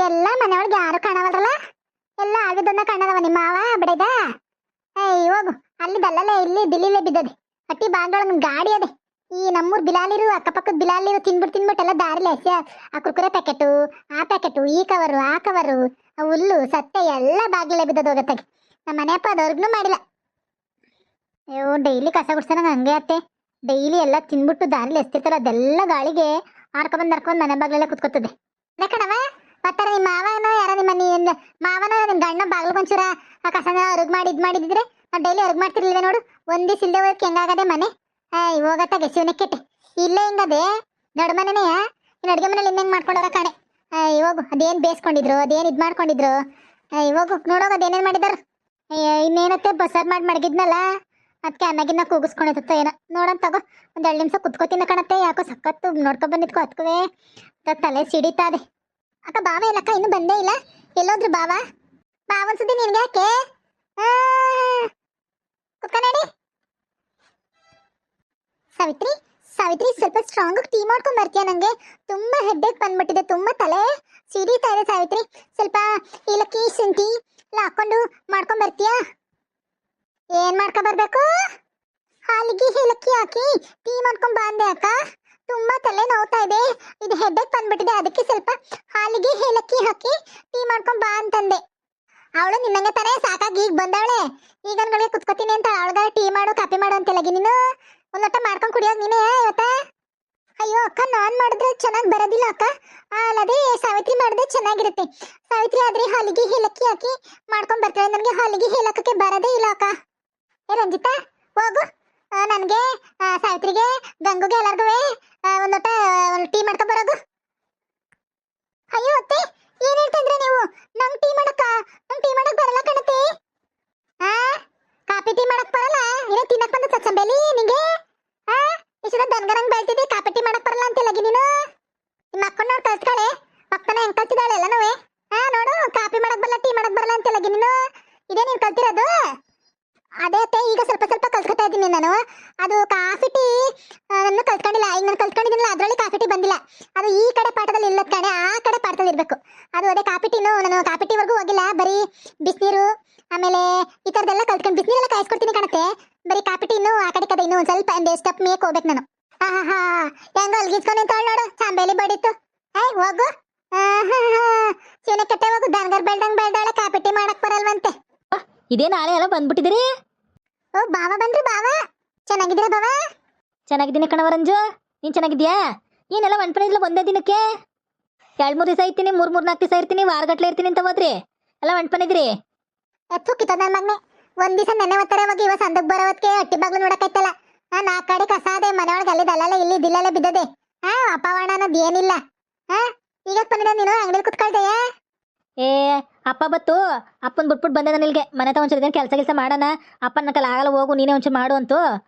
ಎಲ್ಲ ಮನೆಯೊಳಗೆ ಯಾರು ಕಾಣವಲ್ರಲ್ಲ. ಎಲ್ಲ ಆಗಿದ್ದನ್ನ ಕಾಣದವ ನಿಮ್ಮ ಮಾವ ಬಿಡದ. ಏಯ್ ಹೋಗು, ಅಲ್ಲಿ ದಲ್ಲಲ್ಲೇ ಇಲ್ಲಿ ದಿಲ್ಲಿಲೇ ಬಿದ್ದದೆ. ಹಟ್ಟಿ ಬಾಂಗಳೊಂದು ಗಾಡಿ ಅದೆ. ಈ ನಮ್ಮೂರ್ ಬಿಲಾಲಿರು ಅಕ್ಕಪಕ್ಕದ ಬಿಲಾಲಿರು ತಿನ್ಬಿಟ್ಟು ಎಲ್ಲ ದಾರಿಲಿ ಎಸೆ ಆ ಕುರ್ಕುರೆ ಪ್ಯಾಕೆಟು, ಆ ಪ್ಯಾಕೆಟು, ಈ ಕವರು, ಆ ಕವರು, ಆ ಹುಲ್ಲು ಸತ್ತೆ ಎಲ್ಲ ಬಾಗಿಲೇ ಬಿದ್ದದ ಹೋಗತ್ತಾಗಿ. ನಮ್ಮ ಮನೆಯಪ್ಪ ಅದವ್ರಿಗೂ ಮಾಡಿಲ್ಲ. ಅಯ್ಯೋ ಡೈಲಿ ಕಸ ಗುಡ್ಸೋಣ ಹಂಗೆ ಅತ್ತೆ. ಡೈಲಿ ಎಲ್ಲ ತಿನ್ಬಿಟ್ಟು ದಾರಿಲಿ ಎಸ್ತಿರ್ತಾರ, ಅದೆಲ್ಲ ಗಾಳಿಗೆ ಹಾರ್ಕೊಂಡ್ ಮನೆ ಬಾಗ್ಲೆಲ್ಲ ಕುತ್ಕೋತದೆ. ಕಣವ ಬರ್ತಾರ ನಿಮ್ಮ ಮಾವನೋ ಯಾರ ನಿಮ್ಮ ಮಾವನೋ ನಿಮ್ ಗಂಡ ಬಾಗ್ಲಗೊಂಚೂರ ಆ ಕಸನ ಅರುಗ್ ಮಾಡಿ ಇದ್ ಮಾಡಿದ್ರೆ ನಾವು ಡೈಲಿ ಅರುಗ್ ಮಾಡ್ತಿರ್ಲಿವೆ ನೋಡು. ಒಂದ್ ದಿವ್ಸ ಇಲ್ದೆ ಹೋಗಕ್ಕೆ ಹೆಂಗಾಗದೆ ಮನೆ. ಹೋಗತ್ತಾಗೆ ಶಿವನ ಕೆಟ್ಟೆ ಇಲ್ಲೇ ಹಿಂಗದೆ. ನಡುಮನೆನೇ ಇನ್ನು ಅಡುಗೆ ಮನೇಲಿ ಇನ್ನೇಂಗ್ ಮಾಡ್ಕೊಂಡವ್ರ ಕಾಣೆ. ಹೋಗು, ಅದೇನ್ ಬೇಯಿಸ್ಕೊಂಡಿದ್ರು, ಅದೇನ್ ಇದ್ ಮಾಡ್ಕೊಂಡಿದ್ರು. ಹೋಗು ನೋಡೋಗ ಅದೇನೇನ್ ಮಾಡಿದಾರ. ಇನ್ನೇನತ್ತೆ ಬಸಾರ್ ಮಾಡಿ ಮಡಗಿದ್ನಲ್ಲ, ಅದಕ್ಕೆ ಅನ್ನಗಿನ್ನ ಕೂಗಿಸ್ಕೊಂಡಿತ್ತ ಏನೋ. ನೋಡೋಣ ತಗೋ, ಒಂದ್ 2 ನಿಮಿಷ ಕುತ್ಕೋತಿನ ಕಣತ್ತೆ. ಯಾಕೋ ಸಖತ್ತು ನೋಡ್ಕೊ ಬಂದಿದ್ಕೋ ಅದಕ್ಕೂ ತಲೆ ಸಿಡಿತಾದೆ. ಅಕ್ಕ ಬಾವ ಎಲ್ಲಕ್ಕ ಇನ್ನೂ ಬಂದೇ ಇಲ್ಲ. ಎಲ್ಲೋದ್ರು ಬಾವ? ಬಾವನ್ಸುದ್ದಿ ನಿನ್ಗೆ ಯಾಕೆ? ಕುತ್ಕನಡಿ. ಸಾವಿತ್ರಿ ಸಾವಿತ್ರಿ ಸ್ವಲ್ಪ ಸ್ಟ್ರಾಂಗ್ ಟೀ ಮಾಡ್ಕೊಂಡ್ ಬರ್ತೀಯ? ನಂಗೆ ತುಂಬಾ ಹೆಡ್ಡೇಕ್ ಬಂದ್ಬಿಟ್ಟಿದೆ, ತುಂಬಾ ತಲೆ ಸಿಡಿತಾ ಇದೆ ಸಾವಿತ್ರಿ. ಸ್ವಲ್ಪ ಏಲಕ್ಕಿ ಶುಂಠಿ ಎಲ್ಲ ಹಾಕೊಂಡು ಮಾಡ್ಕೊಂಡ್ ಬರ್ತೀಯಾ? ಏನ್ ಮಾಡ್ಕೊಂಡ್ ಬರ್ಬೇಕು? ಹಾಲಿಗೆ ಏಲಕ್ಕಿ ಹಾಕಿ ಟೀ ಮಾಡ್ಕೊಂಡ್ ಬಂದೆ ಅಕ್ಕ. ತುಂಬಾ ತಲೆ ನೋವ್ತಾ ಇದೆ, ಇದು ಹೆಡ್ಡೇಕ್ ಬಂದ್ಬಿಟ್ಟಿದೆ, ಅದಕ್ಕೆ ಸ್ವಲ್ಪ ಹಾಲಿಗೆ ಏಲಕ್ಕಿ ಹಾಕಿ ಟೀ ಮಾಡ್ಕೊಂಡ್ ಬಾ ಅಂತಂದೆ. ಅವಳು ನಿನ್ನಂಗೆ ತಾನೇ ಸಾಕಾಗಿ ಈಗ ಬಂದವಳೆ. ಈಗ ನನ್ಗಳಿಗೆ ಕುತ್ಕೋತೀನಿ ಅಂತ ಅವಳಗ ಟೀ ಮಾಡು ಕಾಫಿ ಮಾಡು ಅಂತೆಲ್ಲ ನೀನು ಒಂದ್ ಲೋಟ ಮಾಡ್ಕೊಂಡ್ ಕುಡಿಯೋದು ನೀನೇ ಇವತ್ತ? ಅಯ್ಯೋ ಅಕ್ಕ, ನಾನ್ ಮಾಡಿದ್ರೆ ಚೆನ್ನಾಗಿ ಬರೋದಿಲ್ಲ ಅಕ್ಕ. ಅಲ್ಲದೆ ಸಾವಿತ್ರಿ ಮಾಡಿದ್ರೆ ಚೆನ್ನಾಗಿರುತ್ತೆ. ಸಾವಿತ್ರಿ ಆದ್ರೆ ಹಾಲಿಗೆ ಏಲಕ್ಕಿ ಹಾಕಿ ಮಾಡ್ಕೊಂಡ್ ಬರ್ತಾಳೆ, ನನಗೆ ಹಾಲಿಗೆ ಏಲಕ್ಕಕ್ಕೆ ಬರೋದೇ ಇಲ್ಲ ಅಕ್ಕ. ಏ ರಂಜಿತಾ ಹೋಗು, ನನಗೆ ಸಾವಿತ್ರಿಗೆ ಗಂಗುಗೆ ಎಲ್ಲಾರ್ಗು ಒಂದ್ ಲೋಟ ಟೀ ಮಾಡ್ಕೊಂಡ್ ಬರೋದು. ಅಯ್ಯೋ ಅತ್ತೆ, ಏನ್ ಹೇಳ್ತಾ ಇದ್ರೆ ನೀವು? ನಂಗ್ ಟೀ ಮಾಡಕ್ ಬರಲ್ಲ ಕಣತೆ. ಕಾಫಿ ಟೀ ಮಾಡಕ್ ಬರಲ್ಲ? ಏನೋ ತಿನ್ನಕ್ ಬಂದ ಸಚ್ಚಂಬೇಲಿ ನಿಂಗೆ? ಇಷ್ಟ ದನ್ಗರಂಗ್ ಬೆಳ್ತಿದ್ದೆ, ಕಾಫಿ ಟೀ ಮಾಡಕ್ ಬರಲ್ಲ ಅಂತೆಲ್ಲಗಿ ನೀನು? ನಿಮ್ಮ ಅಕ್ಕನ ನೋಡ್ ಕಲ್ತ್ಕಳೆ, ಪಕ್ಕನ ಹೆಂಗ್ ಕಲ್ತಿದ್ದಾಳೆ ಎಲ್ಲ ನೋವೆ. ನೋಡು, ಕಾಫಿ ಮಾಡಕ್ ಬರಲ್ಲ ಟೀ ಮಾಡಕ್ ಬರಲ್ಲ ಅಂತೆಲ್ಲಗಿ ನೀನು. ಇದೇ ನೀನ್ ಕಲ್ತಿರೋದು? ಅದೇ ಅತ್ತೆ, ಈಗ ಸ್ವಲ್ಪ ಸ್ವಲ್ಪ ಕಲ್ತ್ಕೊತಾ ಇದ್ದೀನಿ ನಾನು. ಅದು ಕಾಫಿ ಟೀ ನಾನು ಕಲ್ತ್ಕೊಂಡಿಲ್ಲ. ಈಗ ನಾನು ಕಲ್ತ್ಕೊಂಡಿದ್ದೀನಲ್ಲ ಅದರಲ್ಲಿ ಕಾಫಿ ಟೀ ಬಂದಿಲ್ಲ. ಅದು ಈ ಕಡೆ ಪಾಠದಲ್ಲಿ ಇಲ್ಲದ ಕಡೆ ಆ ಕಡೆ ಪಾಠದಲ್ಲಿ ಇರಬೇಕು. ಅದು ಅದೇ ಕಾಫಿ ಟೀನು ನಾನು ಕಾಫಿ ಟೀವರೆಗೂ ಹೋಗಿಲ್ಲ. ಬರೀ ಬಿಸಿನೀರು ಆಮೇಲೆ ಈ ಥರದ್ದೆಲ್ಲ ಕಲ್ತ್ಕೊಂಡು ಬಿಸಿನೀರೆಲ್ಲ ಕಾಯಿಸ್ಕೊಡ್ತೀನಿ ಕಾಣುತ್ತೆ. ಬರೀ ಕಾಫಿ ಟೀನು ಆ ಕಡೆ ಕಡೆ ಇನ್ನೂ ಒಂದು ಸ್ವಲ್ಪ ಸ್ಟೆಪ್ ಮೇಕ್ ಹೋಗ್ಬೇಕು ನಾನು. ಹೆಂಗ ಅಲ್ಗಿಸ್ಕೊಂಡು ನಿಂತಾಳು ನೋಡು, ಚಾಂಬೇಲಿ ಬಡಿತು. ಹೋಗು, ಶಿವನ ಕೆಟ್ಟೆ ಹೋಗು. ದನ್ಗರ್ ಬೆಳ್ದಂಗ್ ಬೆಳ್ದಾಳೆ, ಕಾಫಿ ಟೀ ಮಾಡಕ್ ಬರಲ್ವಂತೆ. ಇದೇ ನಾಳೆ ಎಲ್ಲ ಬಂದ್ಬಿಟ್ಟಿದ್ದೀರಿ? ಓ ಬಾವ ಬಂದ್ರು. ಬಾವ ಚೆನ್ನಾಗಿದ್ದೀರಾ? ಬಾವ ಚೆನ್ನಾಗಿದ್ದೀನಿ ಕಣವ ರಂಜು, ನೀನ್ ಚೆನ್ನಾಗಿದ್ಯಾ? ಏನೆಲ್ಲ ಒಂದ್ಪಡಿದ್ಲ ಒಂದೇ ದಿನಕ್ಕೆ 2-3 ದಿವಸ ಇರ್ತೀನಿ, 3-4 ದಿವಸ ಇರ್ತೀನಿ, ವಾರಗಟ್ಲೆ ಇರ್ತೀನಿ ಅಂತ ಹೋದ್ರಿ. ಎಲ್ಲ ಒಂಟ್ಪನಿದ್ರಿ? ಎತ್ತುಕಿತ ನನ್ನ ಮಗನೆ. ಒಂದ್ ದಿವಸ ನೆನೆ ಒತ್ತಾರೆ ಹೋಗಿ, ಇವ ಸಂದಕ್ ಬರೋವತ್ಗೆ ಹಟ್ಟಿ ಬಾಗ್ಲು ನೋಡಕೈತಲ್ಲ. ಆ ಕಡೆ ಕಸ ಅದೇ ಮನೆಯೊಳಗೆ ಅಲ್ಲಿ ದಲ್ಲಲ್ಲ ಇಲ್ಲಿ ದಿಲ್ಲಲ್ಲ ಬಿದ್ದದೆ. ಅಪ್ಪವಾಣ ಅನ್ನೋದು ಏನಿಲ್ಲ. ಈಗ ಬಂದಿದ ನೀನು ಅಂಗಡಿಲಿ ಕುತ್ಕೊಳ್ದೆಯ? ಏ ಅಪ್ಪ ಬತ್ತು, ಅಪ್ಪನ್ ಬಿಟ್ಬಿಟ್ಟು ಬಂದೆ ನಾನು ಇಲ್ಲಿಗೆ. ಮನೆ ಒಂಚೂರು ಕೆಲಸ ಮಾಡೋಣ, ಅಪ್ಪನ ಕಲ್ಲ ಆಗಲ್ಲ, ಹೋಗು ನೀನೇ ಒಂಚೂರು ಮಾಡು ಅಂತು.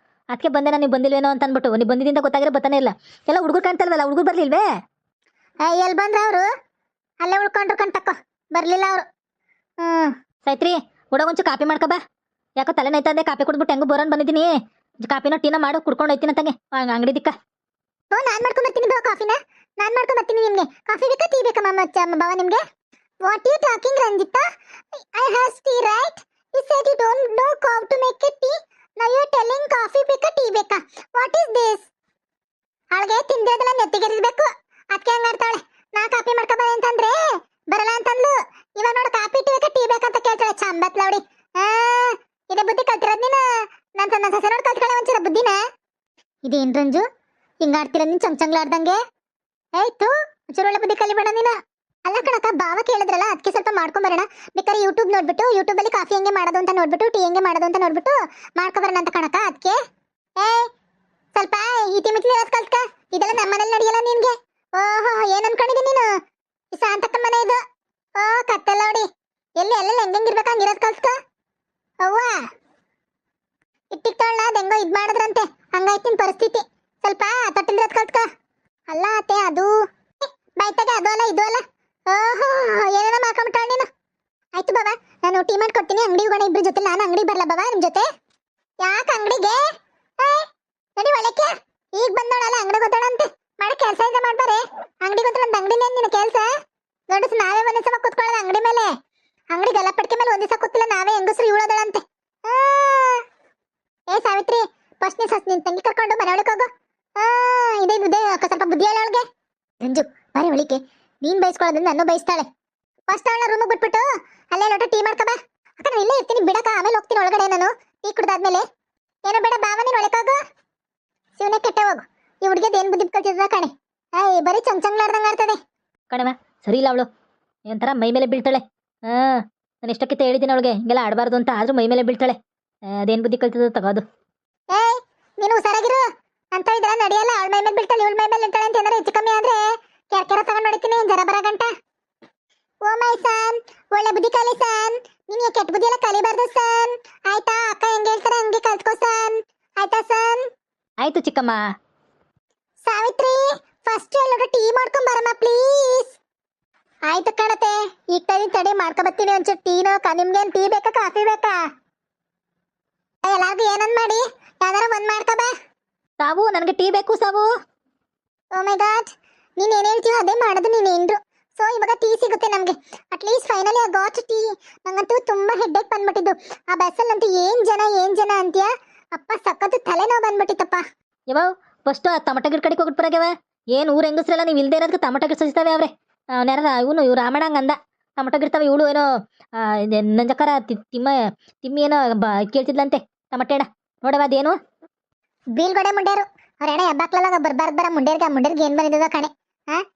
ಅದಕ್ಕೆ ಬಂದೆ ನಾನು. ನೀವು ಬಂದಿಲ್ವೇನೋ ಅಂತ ಅಂದ್ಬಿಟ್ಟು. ನೀವು ಬಂದಿದ್ದಿಂದ ಗೊತ್ತಾಗಿರೋ ಬರ್ತಾನೆ ಇಲ್ಲ. ಎಲ್ಲ ಹುಡುಗರು ಕಾಣ್ತಾರಲ್ಲ, ಹುಡುಗರು ಬರ್ಲಿಲ್ವೇ? ಎಲ್ಲಿ ಬಂದ್ರ ಅವರು? ಅಲ್ಲೇ ಉಳ್ಕೊಂಡ್ರು ಕಣ್ತಕ್ಕೋ, ಬರ್ಲಿಲ್ಲ ಅವರು. ಸೈತ್ರಿ ಹುಡುಗ ಒಂಚೂರು ಕಾಫಿ ಮಾಡ್ಕೊ ಬಾ. ಯಾಕೋ ತಲೆ ನೈತದೆ, ಕಾಫಿ ಕುಡ್ಬಿಟ್ಟು ಹೆಂಗು ಬರೋನ್ ಬಂದಿದ್ದೀನಿ. ಕಾಫಿನ ಟೀನ ಮಾಡು, ಕುಡ್ಕೊಂಡು ಹೋಯ್ತೀನಿ ಅಂತಂಗೆ ಅಂಗಡಿ ದಿಕ್ಕ. ನಾನ್ ಮಾಡ್ಕೊಂಡ್ ಬರ್ತೀನಿ ಬಾ ಕಾಫಿನ. ನಾನ್ ಮಾಡ್ಕೊಂಡ್ ಬರ್ತೀನಿ. ನಿಮ್ಗೆ ಕಾಫಿ ಬೇಕಾ ಟೀ ಬೇಕಾ ಬಾವ ನಿಮ್ಗೆ? What are you talking, Ranjita? I have tea, right? You said you don't know how to make a tea. Now you are telling coffee ಬೇಕಾ ಟೀ ಬೇಕಾ? What is this? ಅವಳಿಗೆ ತಿಂದಿರೋದೆಲ್ಲ ನೆತ್ತಿಗೆರಿಬೇಕು, ಅದಕ್ಕೆ ಹಂಗಾಡ್ತಾಳೆ. ನಾ ಕಾಫಿ ಮಾಡ್ಕೊಬಾರ ಅಂತಂದ್ರೆ ಬರಲ್ಲ ಅಂತಂದ್ಲು. ಇವಾಗ ನೋಡು, ಕಾಫಿ ಟೀ ಬೇಕಾ ಟೀ ಬೇಕಂತ ಕೇಳ್ತಾಳೆ. ಚಂಬತ್ ಲೌಡಿ. ಇದೇ ಬುದ್ಧಿ ಕಲ್ತಿರೋದ್ ನೀನು. ನನ್ನ ಸೊಸೆ ನೋಡಿ ಕಲ್ತ್ಕೊಳ್ಳೆ ಒಂಚೂರ ಬುದ್ಧಿನ. ಇದೇನ್ ರಂಜು ಹಿಂಗಾಡ್ತಿರ ನೀನ್ ಚಂಗ್ಲಾಡ್ದಂಗೆ? ಆಯ್ತು, ಒಂಚೂರು ಒಳ್ಳೆ ಬುದ್ಧಿ ಕಲಿಬೇಡ ನೀನು. ಅಲ್ಲ ಕಣಕ್ಕ, ಬಾವ ಕೇಳಿದ್ರಲ್ಲ ಅದಕ್ಕೆ ಸ್ವಲ್ಪ ಮಾಡ್ಕೊಂಡ್ ಬರೋಣ. ಬೇಕಾದ್ರೆ ಯೂಟ್ಯೂಬ್ ನೋಡ್ಬಿಟ್ಟು, ಯೂಟ್ಯೂಬ್ ಅಲ್ಲಿ ಕಾಫಿ ಹೆಂಗೆ ಮಾಡೋದು ಅಂತ ನೋಡ್ಬಿಟ್ಟು, ಟೀ ಹೆಂಗೆ ಮಾಡೋದು ಅಂತ ನೋಡ್ಬಿಟ್ಟು ಮಾಡ್ಕೊಂಬರೋಣ ಅಂತ ಕಣಕ್ಕ. ಅದಕ್ಕೆ ಸ್ವಲ್ಪ ಇತಿಮಿತಿ ಇರೋದ್ ಕಲ್ತ್ಕ. ಇದೆಲ್ಲ ನಮ್ಮನೇಲಿ ನಡೆಯಲ್ಲ ನಿನ್ಗೆ. ಓಹೋ, ಏನ್ ಅನ್ಕೊಂಡಿದ್ದೀನಿ ನೀನು? ಶಾಂತಕ್ಕನ ಮನೆ ಇದು. ಕತ್ತಲ್ಲ ನೋಡಿ, ಎಲ್ಲಿ ಎಲ್ಲೆಲ್ಲ ಹೆಂಗಿರ್ಬೇಕ ಹಂಗಿರೋದ್ ಕಲ್ತ್ಕ. ಅವ್ವ ಇಟ್ಟಿಟ್ಟೋಳ ಹೆಂಗೋ ಇದ್ ಮಾಡಿದ್ರಂತೆ, ಹಂಗಾಯ್ತಿನ ಪರಿಸ್ಥಿತಿ. ಸ್ವಲ್ಪ ತೊಟ್ಟಿಲ್ರದ್ ಕಲ್ತ್ಕ. ಅಲ್ಲ ಅತ್ತೆ, ಅದು ಬಾಯ್ತಾಗೆ ಅದು ಅಲ್ಲ ಇದು ಅಲ್ಲ. ಓಹೋ, ಏನೇನೋ ಮಾಡ್ಕೊಂಬಿಟ್ಟಾಳ ನೀನು. ಆಯ್ತು ಬಾವ, ನಾನು ಟೀ ಮಾಡ್ಕೊಡ್ತೀನಿ. ಅಂಗಡಿ ಹೋಗೋಣ ಇಬ್ರು ಜೊತೆ. ನಾನು ಅಂಗಡಿ ಬರ್ಲಾ ಬಾವ ನಿಮ್ ಜೊತೆ? ಯಾಕೆ ಅಂಗಡಿಗೆ? ನಡಿ ಒಳಕ್ಕೆ. ಈಗ ಬಂದೋಳಲ್ಲ ಅಂಗಡಿ ಗೊತ್ತಾಳಂತೆ. ಮಾಡೋ ಕೆಲಸ ಇದೆ ಮಾಡ್ಬಾರೆ. ಅಂಗಡಿ ಗೊತ್ತ, ಒಂದು ಅಂಗಡಿನೇ ನಿನ್ನ ಕೆಲಸ. ಗಂಡಸು ನಾವೇ ಒಂದೊಂದ್ಸಲ ಅಂಗಡಿ ಗಲ್ಲಪಟ್ಕೆ ಮೇಲೆ ಒಂದ್ ದಿವಸ ಕೂತಿಲ್ಲ ನಾವೇ ಹೆಂಗಸ್ರು ಇವಳೋದಳಂತೆ. ಏ ಸಾವಿತ್ರಿ, ಫಸ್ಟ್ ನಿನ್ ತಂಗಿ ಕರ್ಕೊಂಡು ಮನೆ ಒಳಗೆ ಹೋಗು. ಇದೇ ಸ್ವಲ್ಪ ಬುದ್ಧಿ ಹೇಳ ಅವಳಿಗೆ. ಸಂಜು ಬರೀ ಒಳಿಕೆ, ನೀನ್ ಬಯಸ್ಕೊಳ್ಳೋದ್ರಿಂದ ನಾನು ಬಯಸ್ತಾಳೆ. ಫಸ್ಟ್ ಅವಳ ರೂಮಿಗೆ ಬಿಟ್ಬಿಟ್ಟು ಅಲ್ಲೇ ಲೋಟ ಟೀ ಮಾಡ್ಕೊಬಾ. ಅಕ್ಕ ನಾನು ಇಲ್ಲೇ ಇರ್ತೀನಿ ಬಿಡಕ, ಆಮೇಲೆ ಹೋಗ್ತೀನಿ ಒಳಗಡೆ. ನಾನು ಟೀ ಕುಡ್ದಾದ್ಮೇಲೆ ಏನೋ ಬೇಡ ಬಾವ ನೀನ್ ಒಳಗೆ ಹೋಗು. ಶಿವನೇ ಕೆಟ್ಟೆ ಹೋಗು, ಈ ಹುಡುಗಿದ ಏನ್ ಬುದ್ಧಿ ಕಲ್ತಿದ ಕಣೆ. ಬರೀ ಚಂಚಂಗ್ಲಾಡ್ದಂಗ ಆಡ್ತದೆ ಕಣವ. ಸರಿ ಇಲ್ಲ ಅವಳು, ಒಂಥರ ಮೈ ಮೇಲೆ ಬೀಳ್ತಾಳೆ. ನಾನು ಎಷ್ಟಕ್ಕಿಂತ ಹೇಳಿದ್ದೀನಿ ಅವಳಿಗೆ ಹಿಂಗೆಲ್ಲ ಆಡಬಾರ್ದು ಅಂತ, ಆದ್ರೂ ಮೈ ಮೇಲೆ ಬೀಳ್ತಾಳೆ. ಅದೇನು ಬುದ್ಧಿ ಕಲ್ತದ ತಗೋದು. ನೀನು ಹುಷಾರಾಗಿರು ಅಂತ ಇದ್ರ ನಡೆಯಲ್ಲ. ಅವಳ ಮೈ ಮೇಲೆ ಬೀಳ್ತಾಳೆ, ಇವಳ ಮೈ ಮೇಲೆ ನಿಂತಾಳೆ ಅಂತ ಏನಾರ ಹೆಚ್ಚು ಕಮ್ಮಿ ಆದ್ರೆ ಕೆರ ತಗೊಂಡ್ ನೋಡಿತೀನಿ ಜರ ಬರ ಗಂಟ. ಓ ಮೈ ಸನ್, ಒಳ್ಳೆ ಬುದ್ಧಿ ಕಲಿ ಸನ್. ನೀನು ಕೆಟ್ಟ ಬುದ್ಧಿ ಎಲ್ಲ ಕಲಿಬಾರ್ದು ಸನ್, ಆಯ್ತಾ? ಅಕ್ಕ ಹೆಂಗೆ ಹೇಳ್ತಾರೆ ಹಂಗೆ ಕಲ್ತ್ಕೋ ಸನ್, ಆಯ್ತಾ ಸನ್? ಆಯ್ತು ಚಿಕ್ಕಮ್ಮ. ಸಾವಿತ್ರಿ, ಫಸ್ಟ್ ಎಲ್ಲರೂ ಟೀ ಮಾಡ್ಕೊಂಡ್ ಬರಮ್ಮ ಪ್ಲೀಸ್. ಆಯ್ತು ಕಣತೆ, ಈಗ ತಡಿ ಮಾಡ್ಕೊ ಬರ್ತೀನಿ ಒಂಚೂರು ಟೀನೋ. ನಿಮ್ಗೇನ್ ಟೀ ಬೇಕಾ ಕಾಫಿ ಬೇಕಾ? ಎಲ್ಲಾರ್ಗು ಏನಂದ್ ಮಾಡಿ ಯಾವ್ದಾರ ಒಂದ್ ಮಾಡ್ಕೊ ಬಾ. ಸಾವು, ನನಗೆ ಟೀ ಬೇಕು ಸಾವು. ಓ ಮೈ ಗಾಡ್, ನೀನ್ ಏನ್ ಹೇಳ್ತೀಯೋ ಅದೇ ಮಾಡೋದು ನೀನೇನ್ರು. ಸೊ ಇವಾಗ ಟೀ ಸಿಗುತ್ತೆ ನಮ್ಗೆ. ಅಟ್ಲೀಸ್ಟ್ ಫೈನಲಿ ಆ ಗಾಟ್ ಟೀ. ನಂಗಂತೂ ತುಂಬಾ ಹೆಡ್ಡೇಕ್ ಬಂದ್ಬಿಟ್ಟಿದ್ದು ಆ ಬಸ್ಸಲ್ಲಂತೂ. ಏನ್ ಜನ ಅಂತೀಯ ಅಪ್ಪ, ಸಖತ್ತು ತಲೆನೋವು ಬಂದ್ಬಿಟ್ಟಿತ್ತಪ್ಪ. ಯಾವ ಫಸ್ಟ್ ಆ ಟೊಮಟೊ ಗಿಡ ಕಡೆಗೆ ಹೋಗ್ಬಿಟ್ಟು ಬರಾಗ್ಯವ. ಏನು ಊರು ಹೆಂಗಸ್ರಲ್ಲ ನೀವು ಇಲ್ದೇ ಇರೋದಕ್ಕೆ ಟೊಮಟೊ ಗಿಡ ಸಜಿತಾವೆ ಅವ್ರೆ. ಯಾರ ಇವನು ಇವ್ರು ರಾಮಣ್ಣಂಗೆ ಅಂದ ಟೊಮಟೊ ಗಿಡ್ತಾವೆ. ಇವಳು ಏನೋ ನಂಜಕ್ಕರ ತಿಮ್ಮಿ ಏನೋ ಕೇಳ್ತಿದ್ಲಂತೆ ಟಮಟೆಣ. ನೋಡವ ಅದೇನು ಬೀಳ್ಗಡೆ ಮುಂಡೇರು ಅವ್ರ ಎಣ ಹೆಬ್ಬಾಕ್ಲಲ್ಲ ಬರ ಮುಂಡೇರ್ಗೆ ಏನ್ ಬಂದಿದ ಕಣೆ.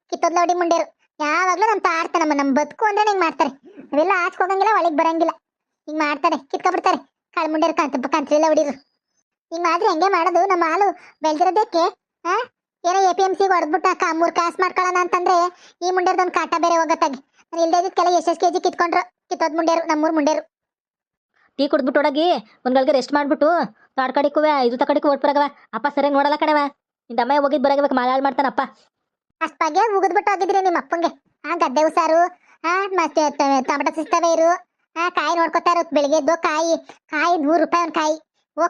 ಕಿತ್ತೋದ್ಲ ಹೊಡಿ ಮುಂಡೇರು. ಯಾವಾಗ್ಲೂ ನಮ್ ತಾಡ್ತಾನಮ್ಮ, ನಮ್ ಬದುಕು ಅಂದ್ರೆ ಹಿಂಗ್ ಮಾಡ್ತಾರೆ. ಅವೆಲ್ಲ ಆಚ್ಕೋಗಂಗಿಲ್ಲ, ಒಳಗ್ ಬರಂಗಿಲ್ಲ. ಹಿಂಗ್ ಮಾಡ್ತಾರೆ, ಕಿತ್ಕೊಬಿಡ್ತಾರೆ. ಕಾಳು ಮುಂಡೇರು ಕಂತ್ರಿಲ್ಲ ಹೊಡಿರು. ಹಿಂಗ್ ಮಾತ್ರ ಹೆಂಗೆ ಮಾಡೋದು? ನಮ್ಮ ಹಾಲು ಬೆಳ್ದಿರೋದಕ್ಕೆ ಏನೋ APMC ಹೊಡೆದ್ಬಿಟ್ಟು 3 ಕಾಸು ಮಾಡ್ಕೊಳ್ಳೋಣ ಅಂತಂದ್ರೆ ಈ ಮುಂಡೇರ್ದೊಂದು ಕಾಟ ಬೇರೆ ಹೋಗತ್ತಾಗಿ. ನಾನು ಇಲ್ದೇ ಇದ್ಕೆಲ್ಲ ಎಷ್ಟು ಕೆಜಿ ಕಿತ್ಕೊಂಡ್ರು. ಕಿತ್ತೋದ್ ಮುಂಡೇರು, ನಮ್ಮೂರ್ ಮುಂಡೇರು. ಟೀ ಕುಡ್ದ್ಬಿಟ್ಟು ಒಡಗಿ ಒಂದ್ಗಳಿಗೆ ರೆಸ್ಟ್ ಮಾಡ್ಬಿಟ್ಟು ತಾಡ್ಕಡಿಕುವೆ ಇದು ತಕಡಿಕು ಹೊಟ್ಬರಾಗವ. ಅಪ್ಪ ಸರಿಯಾಗಿ ನೋಡಲ್ಲ ಕಣವ. ನಿಂದ ಅಮ್ಮ ಹೋಗಿದ್ ಬರಾಗಬೇಕು, ಮಾಲಾಳ್ ಮಾಡ್ತಾನಪ್ಪ. ಅಷ್ಟ್ ಬಗ್ಗೆ ಉಗಿದ್ಬಿಟ್ಟು ಹೋಗಿದ್ರಿ ನಿಮ್ಮ ಅಪ್ಪಂಗೆ. ಗದ್ದೆ ಉಸಾರು, ಮತ್ತೆ ಟೊಮಟೊ ಸಿಸ್ತವೆ ಇರು, ಕಾಯಿ ನೋಡ್ಕೊತಾ ಇರು. ಬೆಳಿಗ್ಗೆ ಎದ್ದು ಕಾಯಿ 100 ರೂಪಾಯಿ ಒಂದ್ ಕಾಯಿ.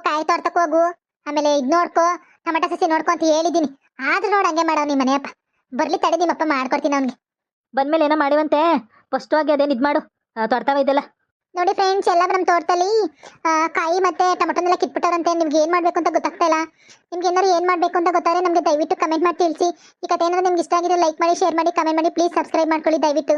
ಕಾಯಿ ತೋಟಕ್ಕೆ ಹೋಗು, ಆಮೇಲೆ ಇದ್ ನೋಡ್ಕೊ, ಟೊಮಟೊ ಸಸಿ ನೋಡ್ಕೊ ಅಂತ ಹೇಳಿದೀನಿ. ಆದ್ರೂ ನೋಡ್ ಹಂಗೆ ಮಾಡವ್ ನಿಮ್ಮ ಮನೆಯಪ್ಪ. ಬರ್ಲಿ ತಡಿ, ನಿಮ್ಮಪ್ಪ ಮಾಡ್ಕೊಡ್ತೀನಿ ಅವ್ನಿಗೆ. ಬಂದ್ಮೇಲೆ ಏನೋ ಮಾಡಿವಂತೆ, ಫಸ್ಟ್ ಆಗಿ ಅದೇನು ಇದು ಮಾಡು, ತೊಡ್ತಾವ ಇದೆಲ್ಲ. ನೋಡಿ ಫ್ರೆಂಡ್ಸ್, ಎಲ್ಲ ನಮ್ಮ ತೋಟದಲ್ಲಿ ಕಾಯಿ ಮತ್ತೆ ಟೊಮಟೊನೆಲ್ಲ ಕಿತ್ಬಿಟ್ಟಾರಂತೆ. ನಿಮ್ಗೆ ಏನ್ ಮಾಡ್ಬೇಕು ಅಂತ ಗೊತ್ತಾಗ್ತಾ ಇಲ್ಲ. ನಿಮ್ಗೆ ಏನಾದ್ರು ಏನ್ ಮಾಡ್ಬೇಕು ಅಂತ ಗೊತ್ತಾದ್ರೆ ನಮ್ಗೆ ದಯವಿಟ್ಟು ಕಮೆಂಟ್ ಮಾಡಿ ತಿಳಿಸಿ. ಈ ಕಥೆ ಏನಾದ್ರು ನಿಮ್ಗೆ ಇಷ್ಟ ಆಗಿದೆ ಲೈಕ್ ಮಾಡಿ, ಶೇರ್ ಮಾಡಿ, ಕಮೆಂಟ್ ಮಾಡಿ. ಪ್ಲೀಸ್ ಸಬ್ಸ್ಕ್ರೈಬ್ ಮಾಡ್ಕೊಳ್ಳಿ ದಯವಿಟ್ಟು.